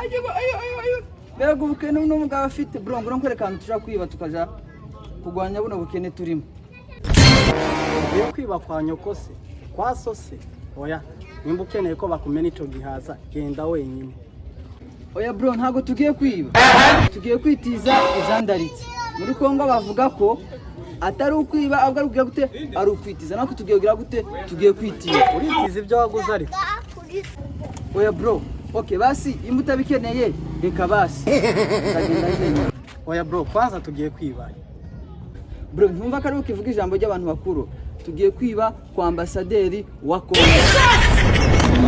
ayo mbega ubukene n'umugabo afite bro ngo nkwerekana tuja kwiba tukaja kugwanya buno bukene turimo. Iyo kwiba kwa nyoko se kwa sose oya nimba ukeneye ko bakumena ico gihaza genda wenyine. Oya bro ntago tugiye kwiba, tugiye kwitiza izandaritse. Muri Kongo bavuga ko atari ukwiba ahubwo ari kugira gute ari ukwitiza, nako tugiye kugira gute tugiye kwitiza. Uritiza ibyo waguze ariko. Oya bro okay basi imbuta bikeneye reka basi oya bro kwanza tugiye kwiba bro ntumva ko ari ukivuga ijambo ry'abantu bakuru. Tugiye kwiba kwa ambasaderi wa Kongo.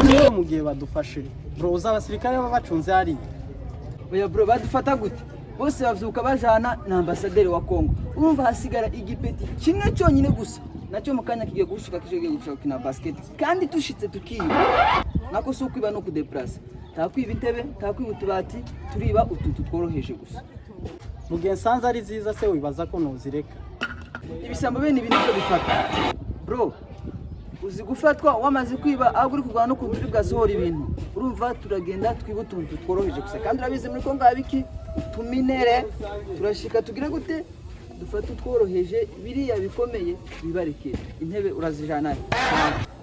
Niyo mugiye badufashire bro uzabasirikare babacunze hari. Oya bro badufata gute bose bavyuka bajana na ambasaderi wa Kongo. Urumva hasigara igipeti kimwe cyonyine gusa nacyo mukanya kigiye gushika kigiye gushaka kina basket kandi tushitse tukiba nako so kwiba no kudeplace takwiba intebe takwiba utubati turiba ututu tworoheje gusa. Mugihe sanza ari ziza se wibaza ko nozireka ibisambo bene ibintu byo bifata bro uzi gufatwa wamaze kwiba ahubwo uri kugwana no kundi bwasohora ibintu. Urumva turagenda twiba utuntu tworoheje gusa kandi urabize muri Kongo habiki tuminere turashika tugire gute dufata utworoheje biriya bikomeye bibareke intebe urazijana.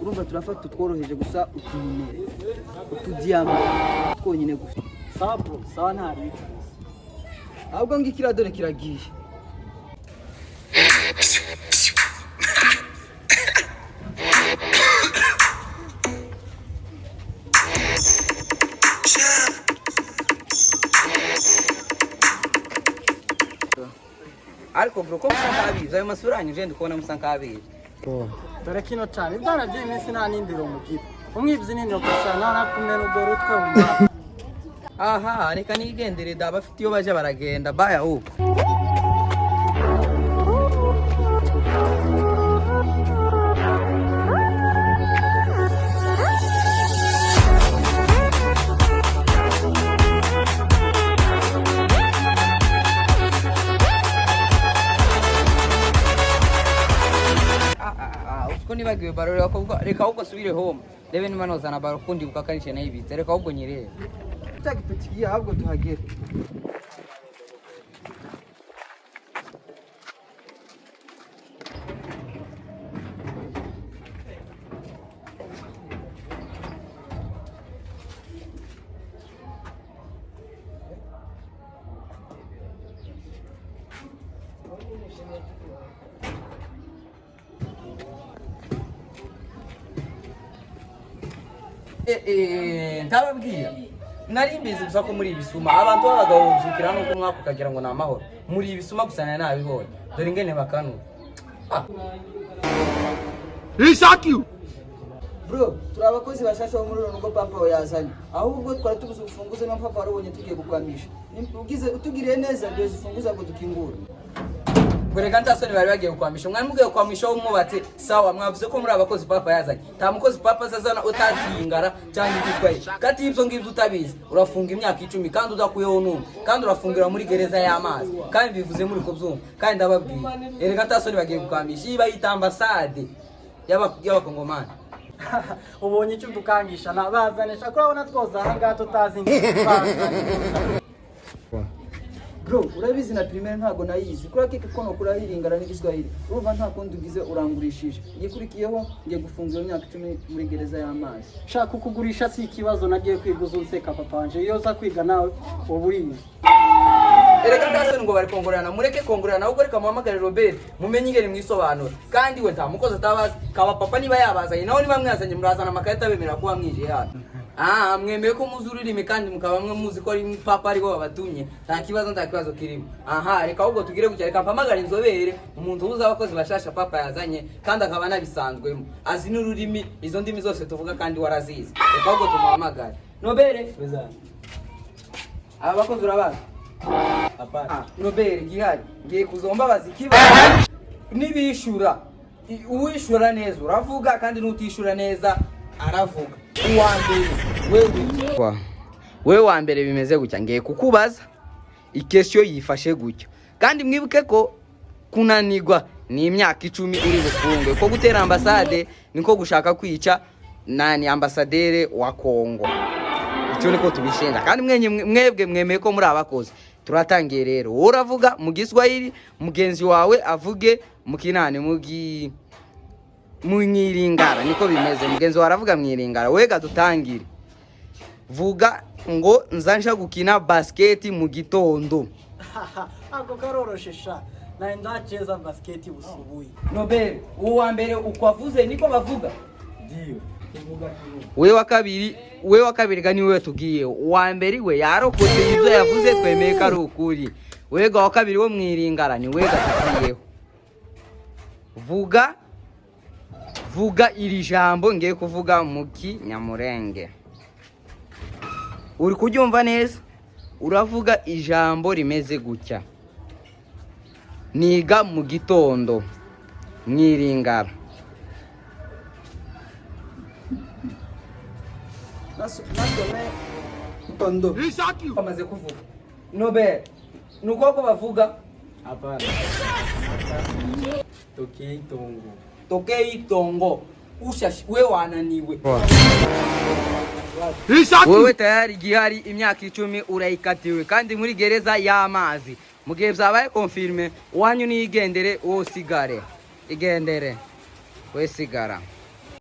Urumva turafata utworoheje gusa utuminere utudiyama twonyine gusa. Sawa bro sawa ntari ahubwo ngikira dore kiragiye. Ariko bro ko musankabiza ayo masura anyuje ndikubona musankabiza. Dore kino cyane ibyana by'iminsi nta nindiro mugira umwibyi nini okashana nakumena udoro twumva. Aha reka nigendere da bafite iyo baje baragenda baya huko. Nibagiwe baro reka ahubwo subire home rebe niba nozana baro kundi bukakarishe nayo ibitse reka ahubwo nyirebe cyagitukiye ahubwo tuhagere. Ntababwira nari mbizi gusa ko muri ibisuma abantu babagabo byukira no ko mwako kagira ngo namahoro muri ibisuma gusana nabibonye dore ingene bakanu. Risaki bro turabakozi bashasha bo muri rugo papa yazanye ahubwo twari tubuze ufunguze no papa warubonye tugiye kukwamisha ugize utugiriye neza byo zifunguza ngo dukingura. Bwereka ntasoni bari bagiye kwamisha umwana mugiye kwamisha wo mwubatse sawa mwavuze ko muri abakozi papa yazanye ta mukozi papa zazana utazingara cyangwa igitwaye kati ibyo ngibyo utabizi urafunga imyaka 10 kandi udakuyeho numwe kandi urafungira muri gereza y'amazi kandi bivuze muri ko byumva kandi ndababwiye ereka ntasoni bagiye kwamisha iba yita ambassade y'abakongomani. Ubonye icyo dukangisha nabazanisha ko urabona twoza hanga tutazi bro urabizi na primaire ntago nayizi kuri keke kono kurahiringana n'igiswahili urumva nta kundi ugize urangurishije igikurikiyeho ngiye gufungira imyaka 10 muri gereza y'amazi. Shaka kugurisha si ikibazo nagiye kwiguza unseka papa wanje iyo za kwiga nawe uburiye ereka ndasoni ngo bari kongorana mureke kongorana ahubwo reka muhamagare Robert mumenye ingene mwisobanura kandi we nta mukozi atabazi kaba papa niba yabazanye naho niba mwazanye murazana amakarita bemera kuba mwije hano. Mwemeye ko muzururime kandi mukaba mwe muzi ko ari papa ari bo babatumye nta kibazo kirimo. Reka ahubwo tugire gucya reka mpamagara inzobere umuntu uza abakozi bashasha papa yazanye kandi akaba nabisanzwemo azi n'ururimi izo ndimi zose tuvuga kandi warazizi reka ahubwo tumuhamagare. Nobere abakozi urabaza papa Nobere gihari ngiye kuzomba bazikiba nibishura uwishura neza uravuga kandi n'utishura neza aravuga. Wewe wa mbere bimeze gutya ngiye kukubaza ikesyo yifashe gutya kandi mwibuke ko kunanirwa ni imyaka 10 uri bufungwe ko gutera ambassade niko gushaka kwica nani ambasadere wa Kongo. icyo niko tubishinga kandi mwebwe mwemeye ko muri abakozi. Turatangiye rero, uravuga mu Giswahili, mugenzi wawe avuge mu Kinani, Mwiringara, niko bimeze. Mugenzi wawe aravuga Mwiringara, wega dutangire. Vuga ngo nzansha gukina basket mu gitondo. Ako karoroshesha na ndacheza basket busubuhi. Nobel, uwa mbere ukwavuze niko bavuga. Ndio. We wa kabiri gani wewe tugiye. Uwa mbere we yarokoze ibyo yavuze twemeye ko ari ukuri. Wega wa kabiri wo Mwiringara ni wega tugiyeho. Vuga iri jambo ngiye kuvuga mu Kinyamurenge. Uri kubyumva neza? Uravuga ijambo rimeze gutya. Niga mu gitondo. Mwiringara. Nasome tondo. Risaki. Bamaze kuvuga. Nobel, nuko ko bavuga? Hapana. Tokei tongo. Ushashi we wananiwe. Risaki. Wewe tayari gihari imyaka 10 urayikatiwe kandi muri gereza y'amazi. Mugihe byabaye confirme wanyu nigendere wo sigare. Igendere. We sigara.